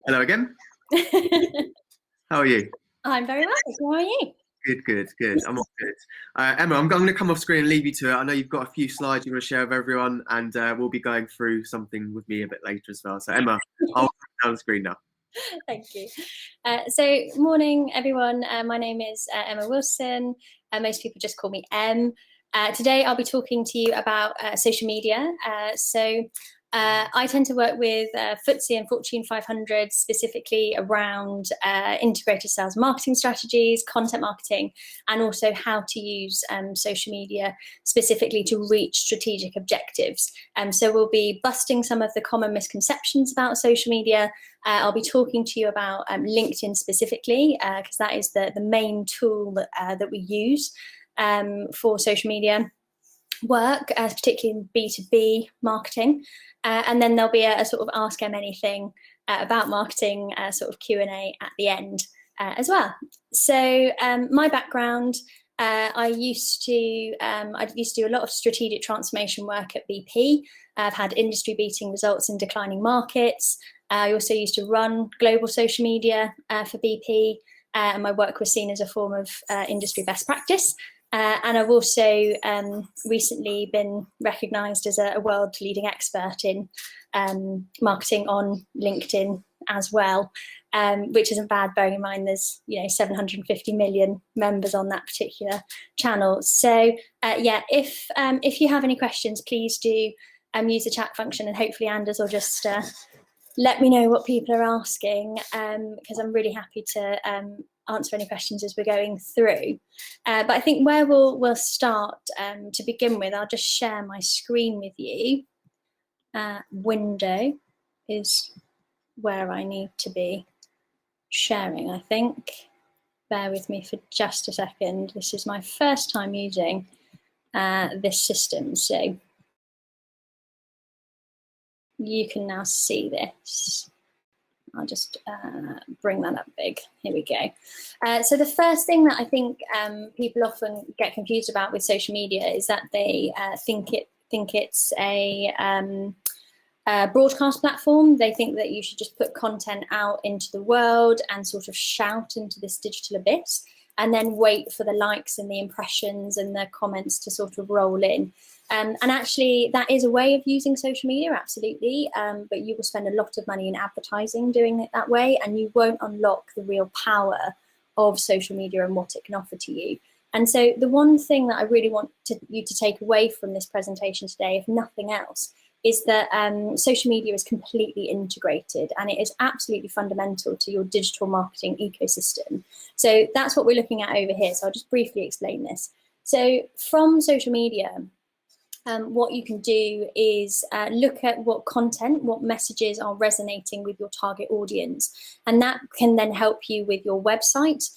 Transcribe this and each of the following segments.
Hello again. How are you? I'm very well. How are you? Good. I'm all good. Emma, I'm going to come off screen and leave you to it. I know you've got a few slides you want to share with everyone, and we'll be going through something with me a bit later as well. So, Emma, I'll put down the screen now. Thank you. So, morning, everyone. My name is Emma Wilson. Most people just call me Em. Today, I'll be talking to you about social media. I tend to work with FTSE and Fortune 500 specifically around integrated sales marketing strategies, content marketing, and also how to use social media specifically to reach strategic objectives. So we'll be busting some of the common misconceptions about social media. I'll be talking to you about LinkedIn specifically, because that is the main tool that we use for social media work, particularly in B2B marketing. And then there'll be a sort of Ask Em Anything about marketing sort of Q&A at the end as well. So my background, I used to do a lot of strategic transformation work at BP. I've had industry beating results in declining markets. I also used to run global social media for BP, and my work was seen as a form of industry best practice. And I've also recently been recognised as a world leading expert in marketing on LinkedIn as well, which isn't bad, bearing in mind there's 750 million members on that particular channel. So if you have any questions, please do use the chat function, and hopefully Anders will just let me know what people are asking, because I'm really happy to answer any questions as we're going through. But I think where we'll start to begin with, I'll just share my screen with you. Window is where I need to be sharing, I think. Bear with me for just a second. This is my first time using this system, so you can now see this. I'll just bring that up big. Here we go. So the first thing that I think people often get confused about with social media is that they think it's a broadcast platform. They think that you should just put content out into the world and sort of shout into this digital abyss, and then wait for the likes and the impressions and the comments to sort of roll in. And actually, that is a way of using social media, absolutely. But you will spend a lot of money in advertising doing it that way, and you won't unlock the real power of social media and what it can offer to you. And so the one thing that I really want you to take away from this presentation today, if nothing else, is that social media is completely integrated, and it is absolutely fundamental to your digital marketing ecosystem. So that's what we're looking at over here. So I'll just briefly explain this. So from social media, what you can do is look at what content, what messages are resonating with your target audience. And that can then help you with your website,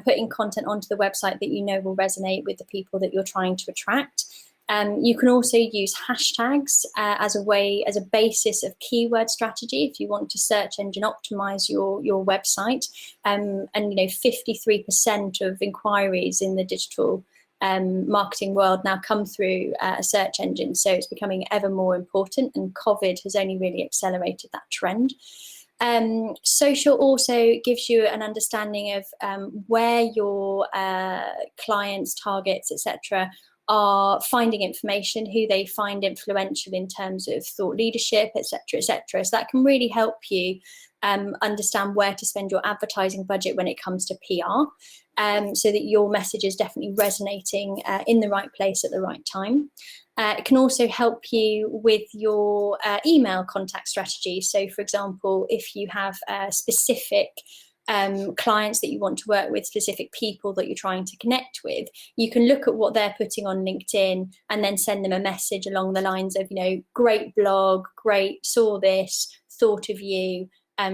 putting content onto the website that you know will resonate with the people that you're trying to attract. You can also use hashtags as a basis of keyword strategy if you want to search engine optimize your website. And 53% of inquiries in the digital marketing world now come through a search engine, so it's becoming ever more important, and COVID has only really accelerated that trend. Social also gives you an understanding of where your clients, targets, etc. are finding information, who they find influential in terms of thought leadership, etc., etc. So that can really help you understand where to spend your advertising budget when it comes to PR, so that your message is definitely resonating in the right place at the right time. It can also help you with your email contact strategy. So, for example, if you have specific clients that you want to work with, specific people that you're trying to connect with, you can look at what they're putting on LinkedIn and then send them a message along the lines of, great blog, great, saw this, thought of you,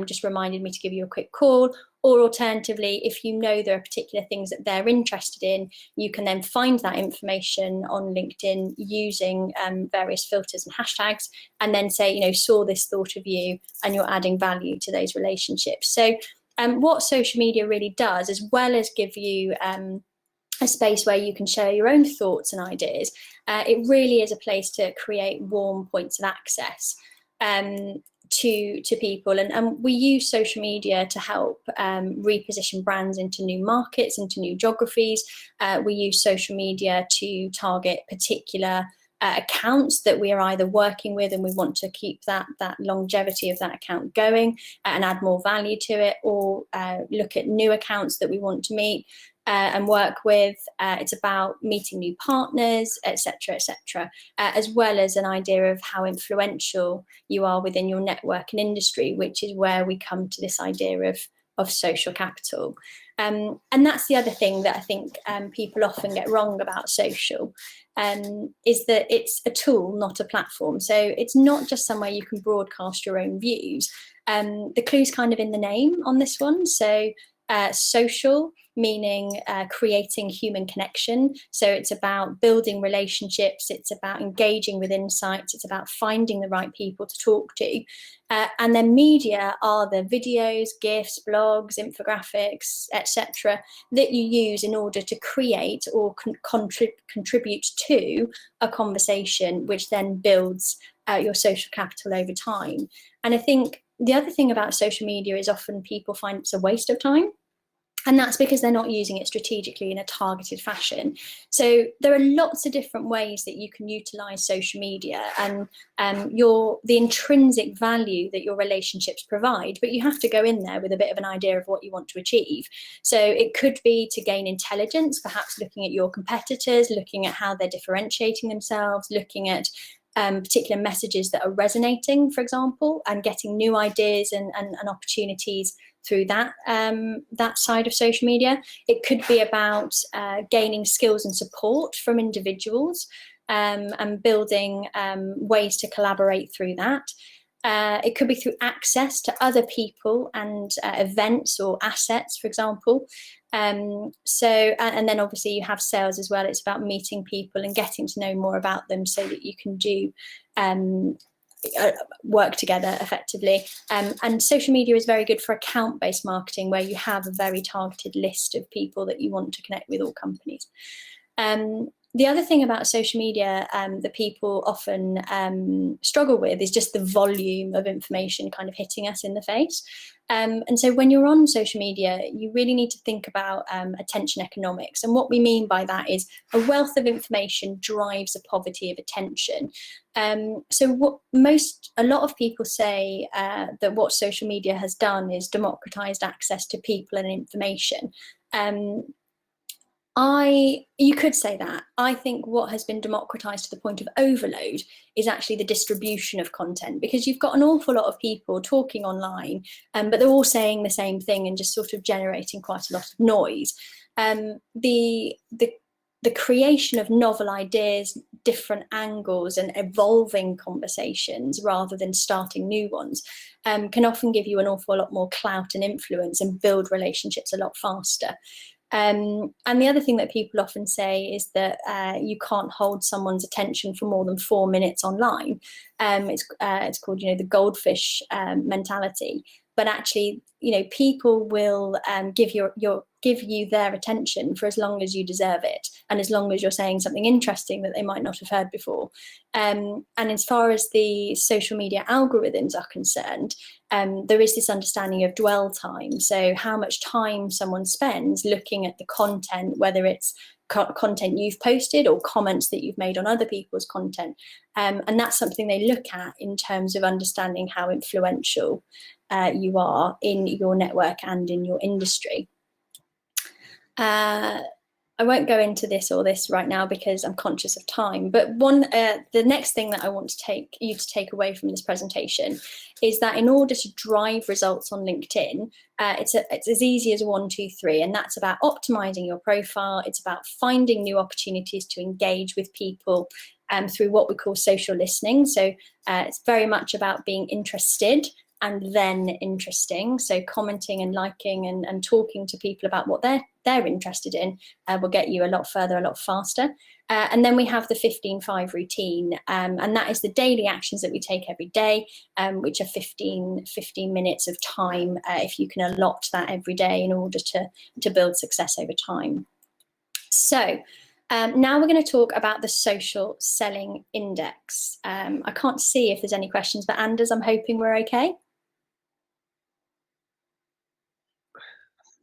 just reminded me to give you a quick call. Or alternatively, if you know there are particular things that they're interested in, you can then find that information on LinkedIn using various filters and hashtags, and then say, saw this, thought of you, and you're adding value to those relationships. So what social media really does, as well as give you a space where you can share your own thoughts and ideas, it really is a place to create warm points of access. to people, and we use social media to help reposition brands into new markets, into new geographies. We use social media to target particular accounts that we are either working with and we want to keep that longevity of that account going and add more value to it, or look at new accounts that we want to meet and work with. It's about meeting new partners, etc., etc., as well as an idea of how influential you are within your network and industry, which is where we come to this idea of social capital. And that's the other thing that I think people often get wrong about social, is that it's a tool, not a platform. So it's not just somewhere you can broadcast your own views. The clue's kind of in the name on this one. So social, meaning creating human connection. So it's about building relationships, it's about engaging with insights, it's about finding the right people to talk to. And then media are the videos, GIFs, blogs, infographics, etc., that you use in order to create or contribute to a conversation, which then builds your social capital over time. And I think the other thing about social media is often people find it's a waste of time. And that's because they're not using it strategically in a targeted fashion. So there are lots of different ways that you can utilize social media and the intrinsic value that your relationships provide, but you have to go in there with a bit of an idea of what you want to achieve. So it could be to gain intelligence, perhaps looking at your competitors, looking at how they're differentiating themselves, looking at particular messages that are resonating, for example, and getting new ideas and opportunities through that side of social media. It could be about gaining skills and support from individuals and building ways to collaborate through that. It could be through access to other people and events or assets, for example. And then obviously you have sales as well. It's about meeting people and getting to know more about them so that you can do work together effectively. And social media is very good for account-based marketing, where you have a very targeted list of people that you want to connect with, or companies. The other thing about social media that people often struggle with is just the volume of information kind of hitting us in the face. And so when you're on social media, you really need to think about attention economics. And what we mean by that is a wealth of information drives a poverty of attention. So a lot of people say that what social media has done is democratized access to people and information. You could say that. I think what has been democratized to the point of overload is actually the distribution of content, because you've got an awful lot of people talking online, but they're all saying the same thing and just sort of generating quite a lot of noise. The creation of novel ideas, different angles, and evolving conversations rather than starting new ones can often give you an awful lot more clout and influence and build relationships a lot faster. And the other thing that people often say is that you can't hold someone's attention for more than 4 minutes online. It's called, the goldfish mentality. But actually, people will give you their attention for as long as you deserve it, and as long as you're saying something interesting that they might not have heard before. And as far as the social media algorithms are concerned, there is this understanding of dwell time. So how much time someone spends looking at the content, whether it's content you've posted or comments that you've made on other people's content. And that's something they look at in terms of understanding how influential you are in your network and in your industry. I won't go into this right now because I'm conscious of time, but the next thing that I want you to take away from this presentation is that in order to drive results on LinkedIn, it's as easy as 1, 2, 3, and that's about optimizing your profile. It's about finding new opportunities to engage with people through what we call social listening. So it's very much about being interested and then interesting. So commenting and liking and talking to people about what they're interested in will get you a lot further, a lot faster. And then we have the 15-5 routine, and that is the daily actions that we take every day, which are 15 minutes of time, if you can allot that every day in order to build success over time. So Now we're going to talk about the social selling index. I can't see if there's any questions, but Anders, I'm hoping we're okay.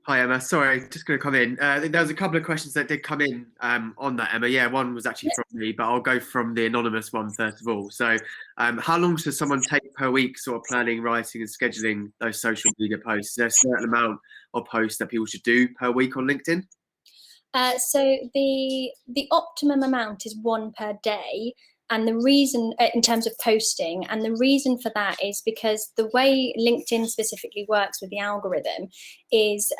Hi Emma, sorry, just going to come in. There was a couple of questions that did come in on that, Emma. Yeah, one was actually from me, but I'll go from the anonymous one first of all. So, how long should someone take per week, sort of planning, writing, and scheduling those social media posts? Is there a certain amount of posts that people should do per week on LinkedIn? So the optimum amount is 1 per day. And the reason, in terms of posting, and the reason for that is because the way LinkedIn specifically works with the algorithm is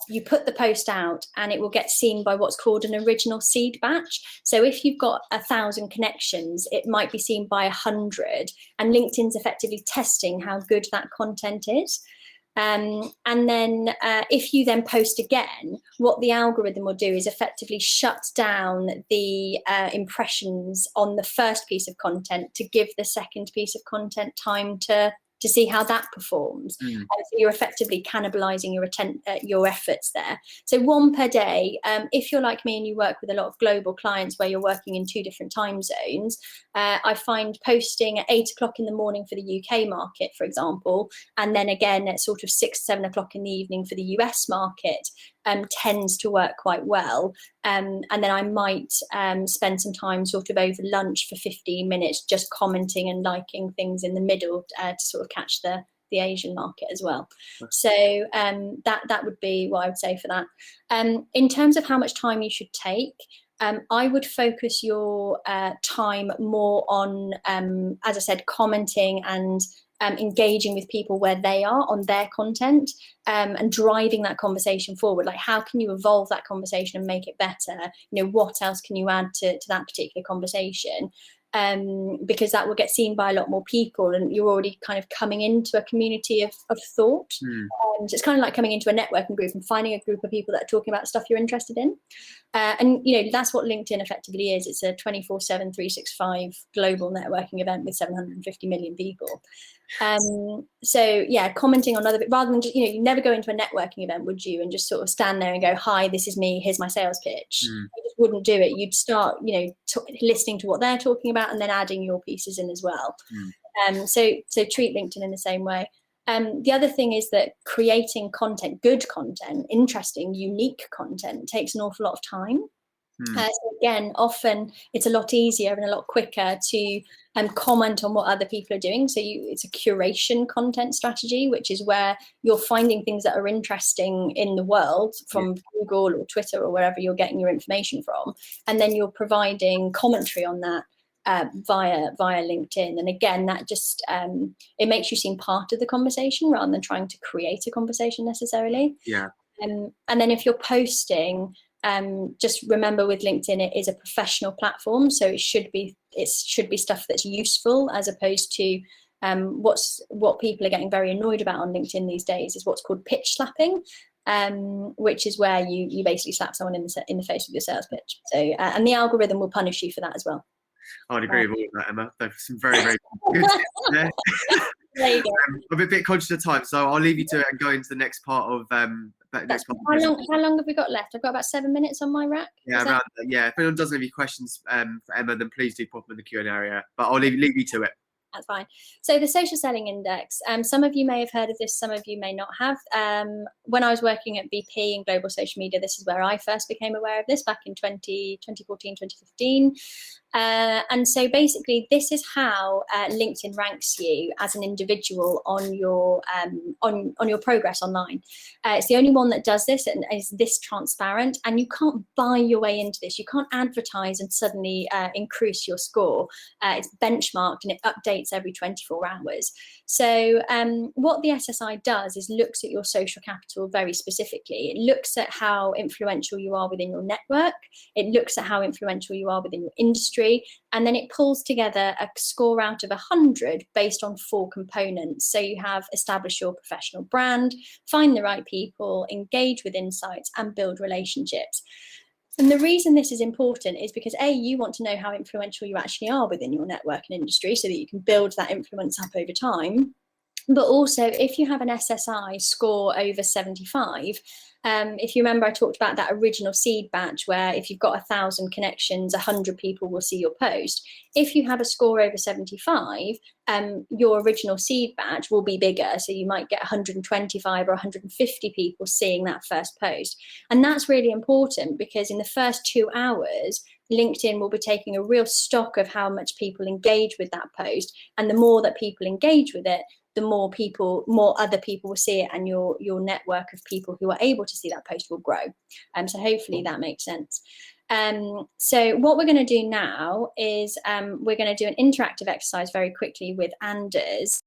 you put the post out and it will get seen by what's called an original seed batch. So if you've got 1,000 connections, it might be seen by 100, and LinkedIn's effectively testing how good that content is. And then if you then post again, what the algorithm will do is effectively shut down the impressions on the first piece of content to give the second piece of content time to see how that performs. So you're effectively cannibalizing your efforts there. So 1 per day. If you're like me and you work with a lot of global clients where you're working in 2 different time zones, I find posting at 8 o'clock in the morning for the UK market, for example, and then again at sort of 6, 7 o'clock in the evening for the US market tends to work quite well. And then I might spend some time sort of over lunch for 15 minutes just commenting and liking things in the middle to sort of catch the Asian market as well. So that would be what I would say for that. In terms of how much time you should take, I would focus your time more on, as I said, commenting and engaging with people where they are on their content, and driving that conversation forward. Like, how can you evolve that conversation and make it better? You know, what else can you add to that particular conversation? Because that will get seen by a lot more people, and you're already kind of coming into a community of thought. So it's kind of like coming into a networking group and finding a group of people that are talking about stuff you're interested in. And you know, that's what LinkedIn effectively is. It's a 24/7, 365 global networking event with 750 million people. So yeah, commenting on other, rather than just, you know, you never go into a networking event, would you, and just sort of stand there and go, hi, this is me, here's my sales pitch. You just wouldn't do it. You'd start, you know, listening to what they're talking about and then adding your pieces in as well. So treat LinkedIn in the same way. The other thing is that creating content, good content, interesting, unique content, takes an awful lot of time. So again, often it's a lot easier and a lot quicker to comment on what other people are doing. So it's a curation content strategy, which is where you're finding things that are interesting in the world from Google or Twitter or wherever you're getting your information from, and then you're providing commentary on that via LinkedIn. And again, that just it makes you seem part of the conversation rather than trying to create a conversation necessarily. And then if you're posting, just remember with LinkedIn, it is a professional platform, so it should be stuff that's useful, as opposed to what people are getting very annoyed about on LinkedIn these days is what's called pitch slapping, which is where you basically slap someone in the face with your sales pitch. So and the algorithm will punish you for that as well. I'd agree with all of that, Emma. There's some very, very good tips there. There you go. I'm a bit conscious of time, so I'll leave you to it and go into the next part of How long have we got left? I've got about 7 minutes on my rack. Yeah, yeah. If anyone does have any questions for Emma, then please do pop them in the Q&A area. But I'll leave you to it. That's fine. So the social selling index, some of you may have heard of this, some of you may not have. When I was working at BP in global social media, this is where I first became aware of this back in 2014, 2015. And so basically, this is how LinkedIn ranks you as an individual on your progress online. It's the only one that does this and is this transparent. And you can't buy your way into this. You can't advertise and suddenly increase your score. It's benchmarked and it updates every 24 hours. So what the SSI does is looks at your social capital very specifically. It looks at how influential you are within your network. It looks at how influential you are within your industry. And then it pulls together a score out of 100 based on 4 components. So you have establish your professional brand, find the right people, engage with insights, and build relationships. And the reason this is important is because A, you want to know how influential you actually are within your network and industry so that you can build that influence up over time. But also, if you have an SSI score over 75, if you remember, I talked about that original seed batch where if you've got 1,000 connections, 100 people will see your post. If you have a score over 75, your original seed batch will be bigger. So you might get 125 or 150 people seeing that first post. And that's really important because in the first 2 hours, LinkedIn will be taking a real stock of how much people engage with that post. And the more that people engage with it, the more other people will see it, and your network of people who are able to see that post will grow. So hopefully that makes sense. So what we're going to do now is we're going to do an interactive exercise very quickly with Anders.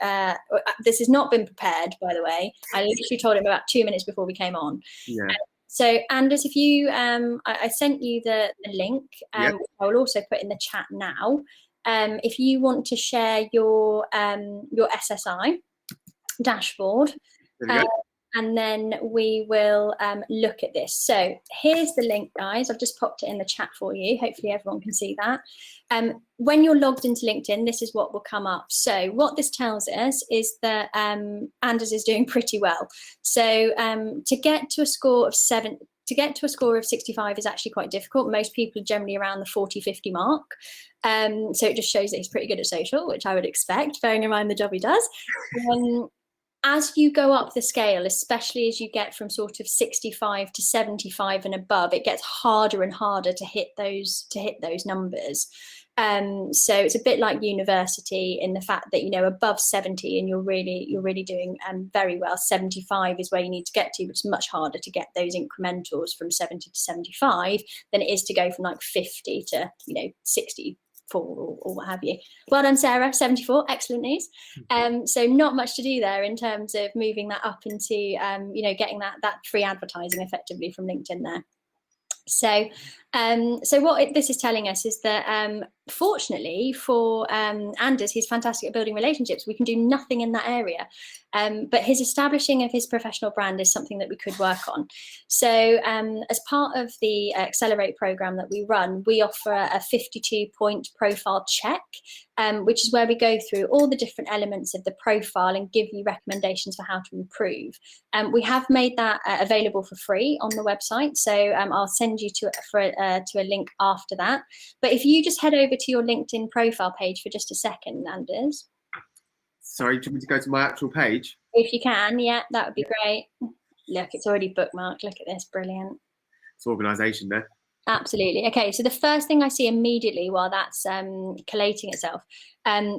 This has not been prepared, by the way. I literally told him about 2 minutes before we came on. Yeah. So Anders, if you, I sent you the link. Yep. I will also put in the chat now. If you want to share your SSI dashboard, and then we will look at this. So here's the link, guys. I've just popped it in the chat for you. Hopefully everyone can see that. When you're logged into LinkedIn, this is what will come up. So what this tells us is that Anders is doing pretty well. So to get to a score of 65 is actually quite difficult. Most people are generally around the 40, 50 mark. So it just shows that he's pretty good at social, which I would expect, bearing in mind the job he does. As you go up the scale, especially as you get from sort of 65 to 75 and above, it gets harder and harder to hit those numbers. So it's a bit like university in the fact that, you know, above 70 and you're really doing very well. 75 is where you need to get to, but it's much harder to get those incrementals from 70 to 75 than it is to go from like 50 to, you know, 64 or what have you. Well done, Sarah. 74, excellent news. So not much to do there in terms of moving that up into, you know, getting that free advertising effectively from LinkedIn there. So what this is telling us is that fortunately for Anders, he's fantastic at building relationships. We can do nothing in that area, but his establishing of his professional brand is something that we could work on. So as part of the Accelerate program that we run, we offer a 52-point profile check, which is where we go through all the different elements of the profile and give you recommendations for how to improve. We have made that available for free on the website, so I'll send you to a link after that. But if you just head over to your LinkedIn profile page for just a second, Anders. Sorry, do you want me to go to my actual page? If you can, yeah, that would be great. Look, it's already bookmarked. Look at this, brilliant. It's organisation there. Absolutely. Okay, so the first thing I see immediately while that's collating itself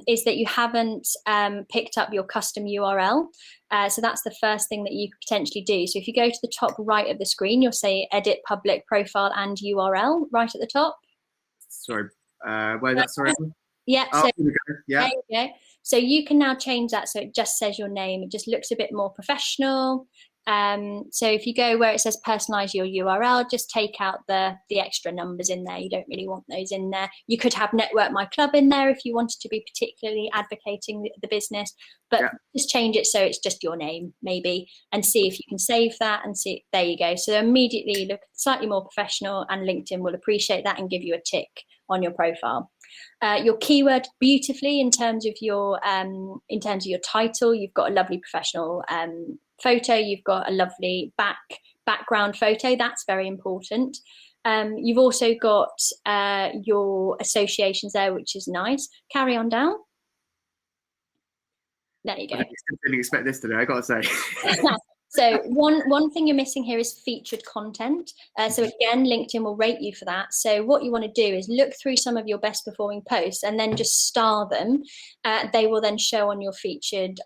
is that you haven't picked up your custom URL. So that's the first thing that you could potentially do. So if you go to the top right of the screen, you'll say edit public profile and URL right at the top. Sorry, where that? Sorry. Yeah. Oh, So here we go. Yeah. there you go. So you can now change that so it just says your name. It just looks a bit more professional. So if you go where it says personalize your URL, just take out the extra numbers in there. You don't really want those in there. You could have Network My Club in there if you wanted to be particularly advocating the business, but just change it so it's just your name maybe, and see if you can save that and see. There you go. So immediately look slightly more professional, and LinkedIn will appreciate that and give you a tick on your profile. Your keyword beautifully in terms of your title. You've got a lovely professional photo. You've got a lovely background photo. That's very important. You've also got your associations there, which is nice. Carry on down. There you go. I didn't expect this today, I got to say. So one thing you're missing here is featured content. So again, LinkedIn will rate you for that. So what you want to do is look through some of your best performing posts and then just star them. They will then show on your featured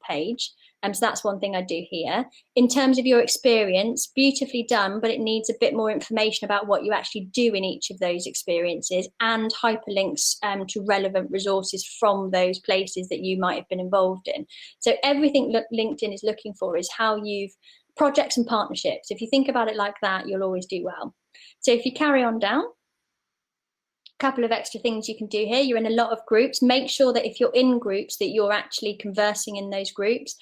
page. So that's one thing I do here. In terms of your experience, beautifully done, but it needs a bit more information about what you actually do in each of those experiences and hyperlinks to relevant resources from those places that you might have been involved in. So everything LinkedIn is looking for is how you've projects and partnerships. If you think about it like that, you'll always do well. So if you carry on down, couple of extra things you can do here. You're in a lot of groups. Make sure that if you're in groups that you're actually conversing in those groups.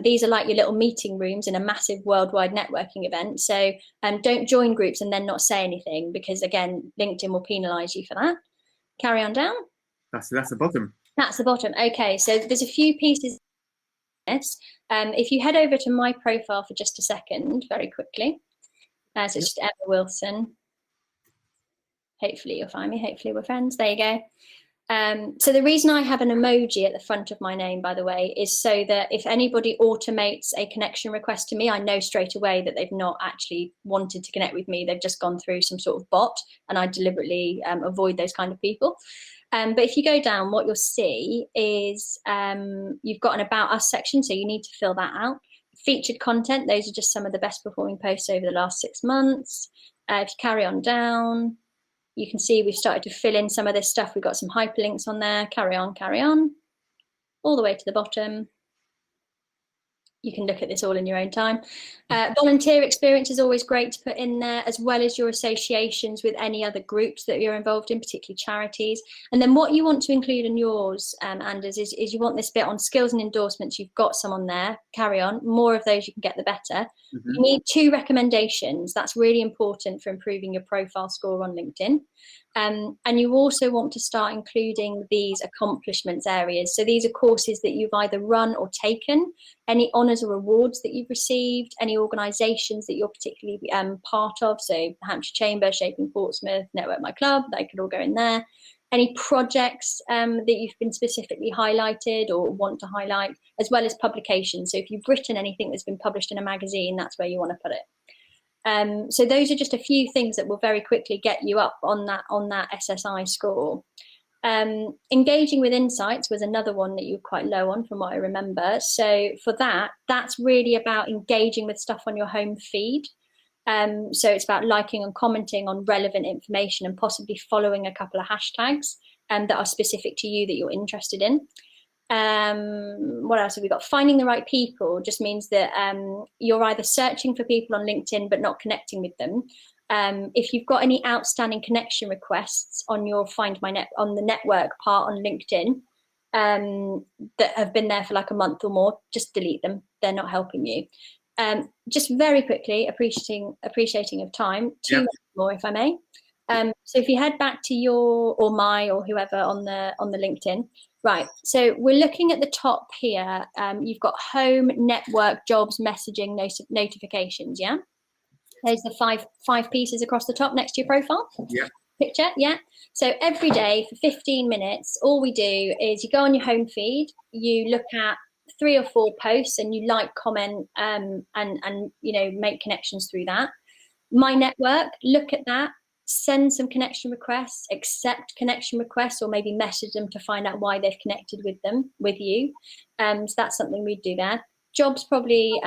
These are like your little meeting rooms in a massive worldwide networking event. So don't join groups and then not say anything, because again, LinkedIn will penalize you for that. Carry on down. That's the bottom. That's the bottom. Okay, so there's a few pieces. If you head over to my profile for just a second, very quickly, so it's just Emma Wilson. Hopefully you'll find me. Hopefully we're friends. There you go. So the reason I have an emoji at the front of my name, by the way, is so that if anybody automates a connection request to me, I know straight away that they've not actually wanted to connect with me. They've just gone through some sort of bot, and I deliberately avoid those kind of people. But if you go down, what you'll see is you've got an About Us section, so you need to fill that out. Featured content, those are just some of the best performing posts over the last 6 months. If you carry on down, you can see we've started to fill in some of this stuff. We've got some hyperlinks on there. Carry on, all the way to the bottom. You can look at this all in your own time. Volunteer experience is always great to put in there, as well as your associations with any other groups that you're involved in, particularly charities. And then what you want to include in yours, Anders, is you want this bit on skills and endorsements. You've got some on there. Carry on. More of those you can get, the better. Mm-hmm. You need 2 recommendations. That's really important for improving your profile score on LinkedIn. And you also want to start including these accomplishments areas. So these are courses that you've either run or taken, any honours or awards that you've received, any organisations that you're particularly part of. So Hampshire Chamber, Shaping Portsmouth, Network My Club, they could all go in there. Any projects that you've been specifically highlighted or want to highlight, as well as publications. So if you've written anything that's been published in a magazine, that's where you want to put it. So those are just a few things that will very quickly get you up on that SSI score. Engaging with insights was another one that you were quite low on from what I remember. So for that, that's really about engaging with stuff on your home feed. So it's about liking and commenting on relevant information and possibly following a couple of hashtags that are specific to you that you're interested in. What else have we got? Finding the right people just means that you're either searching for people on LinkedIn but not connecting with them. If you've got any outstanding connection requests on your on the network part on LinkedIn that have been there for like a month or more, just delete them. They're not helping you. Just very quickly, appreciating of time, 2 minutes more, if I may. So if you head back to your or my or whoever on the LinkedIn. Right, so we're looking at the top here. You've got home, network, jobs, messaging, notifications, yeah? There's the five pieces across the top next to your profile. Yeah. Picture, yeah? So every day for 15 minutes, all we do is you go on your home feed, you look at 3 or 4 posts and you like, comment, and you know, make connections through that. My network, look at that. Send some connection requests, accept connection requests, or maybe message them to find out why they've connected with you. So that's something we'd do there. Jobs probably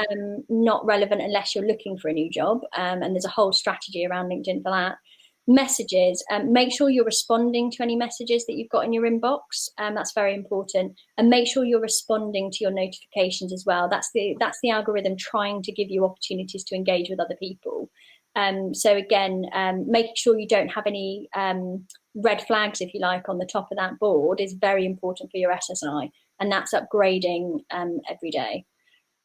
not relevant unless you're looking for a new job, and there's a whole strategy around LinkedIn for that. Messages, make sure you're responding to any messages that you've got in your inbox. That's very important, and make sure you're responding to your notifications as well. That's the algorithm trying to give you opportunities to engage with other people. So again, making sure you don't have any red flags, if you like, on the top of that board is very important for your SSI, and that's upgrading every day.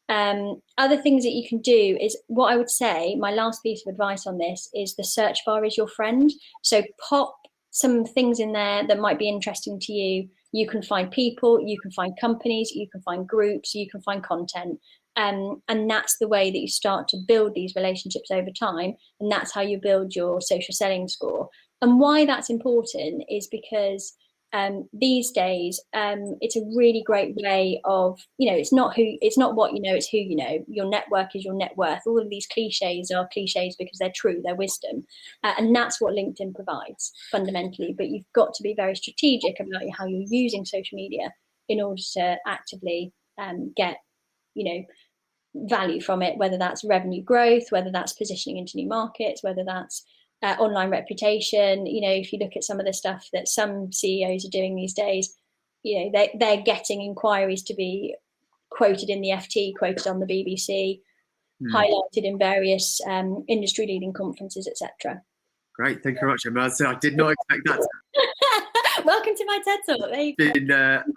Other things that you can do is, what I would say, my last piece of advice on this is the search bar is your friend. So pop some things in there that might be interesting to you. You can find people, you can find companies, you can find groups, you can find content. And that's the way that you start to build these relationships over time. And that's how you build your social selling score. And why that's important is because these days, it's a really great way of, you know, it's not what you know, it's who you know. Your network is your net worth. All of these cliches are cliches because they're true, they're wisdom. And that's what LinkedIn provides fundamentally. But you've got to be very strategic about how you're using social media in order to actively get, you know, value from it, whether that's revenue growth, whether that's positioning into new markets, whether that's online reputation. You know, if you look at some of the stuff that some CEOs are doing these days, you know, they're getting inquiries to be quoted in the FT, quoted on the BBC, highlighted in various industry leading conferences, etc. Great, thank you very much, Emma. So I did not expect that. Welcome to my TED Talk.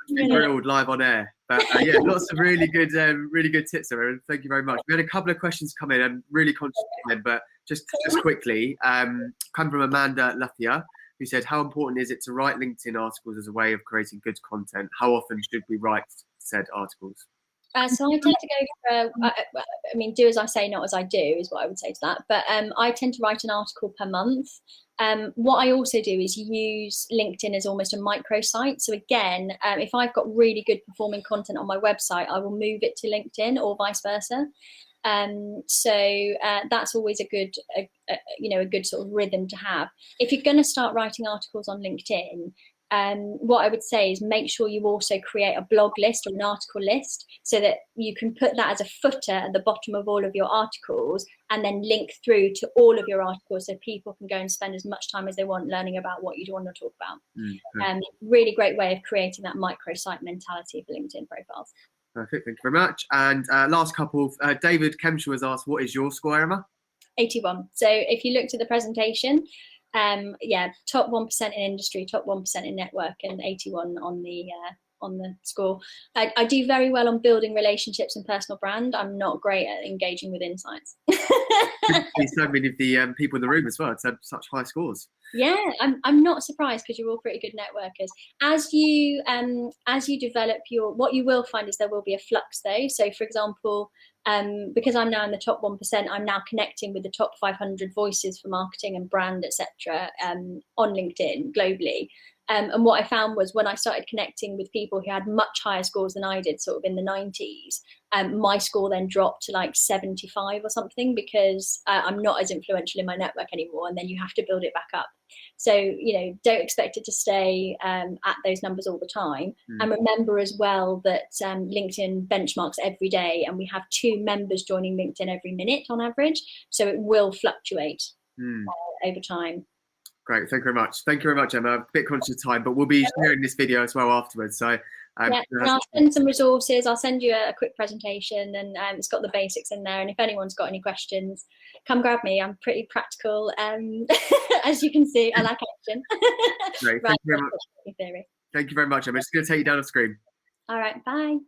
Been grilled live on air, but yeah, lots of really good tips there, and thank you very much. We had a couple of questions come in. I'm really conscious of them, but just quickly, come from Amanda Luthier. who said, how important is it to write LinkedIn articles as a way of creating good content? How often should we write said articles? So I tend to go for, I mean, do as I say, not as I do, is what I would say to that. But I tend to write an article per month. What I also do is use LinkedIn as almost a microsite. So again, if I've got really good performing content on my website, I will move it to LinkedIn or vice versa. So that's always a good, a good sort of rhythm to have. If you're going to start writing articles on LinkedIn, what I would say is make sure you also create a blog list or an article list so that you can put that as a footer at the bottom of all of your articles and then link through to all of your articles so people can go and spend as much time as they want learning about what you want to talk about. Really great way of creating that microsite mentality for LinkedIn profiles. Perfect, thank you very much. And last couple, David Kemshire was asked, what is your score, Emma? 81. So if you looked at the presentation, top 1% in industry, top 1% in network, and 81 on the score. I do very well on building relationships and personal brand. I'm not great at engaging with insights. So many of the people in the room as well. It's had such high scores. Yeah, I'm not surprised because you're all pretty good networkers. As you develop what you will find is there will be a flux though. So for example, because I'm now in the top 1%, I'm now connecting with the top 500 voices for marketing and brand, etc. On LinkedIn globally. And what I found was when I started connecting with people who had much higher scores than I did, sort of in the 90s, my score then dropped to like 75 or something because I'm not as influential in my network anymore. And then you have to build it back up. So, don't expect it to stay at those numbers all the time. And remember as well that LinkedIn benchmarks every day and we have 2 members joining LinkedIn every minute on average. So it will fluctuate over time. Great, thank you very much. Thank you very much, Emma. A bit conscious of time, but we'll be sharing this video as well afterwards. So and I'll send some resources. I'll send you a quick presentation, and it's got the basics in there. And if anyone's got any questions, come grab me. I'm pretty practical, as you can see. I like action. Great, thank you very much. Thank you very much, Emma. I'm just going to take you down the screen. All right, bye.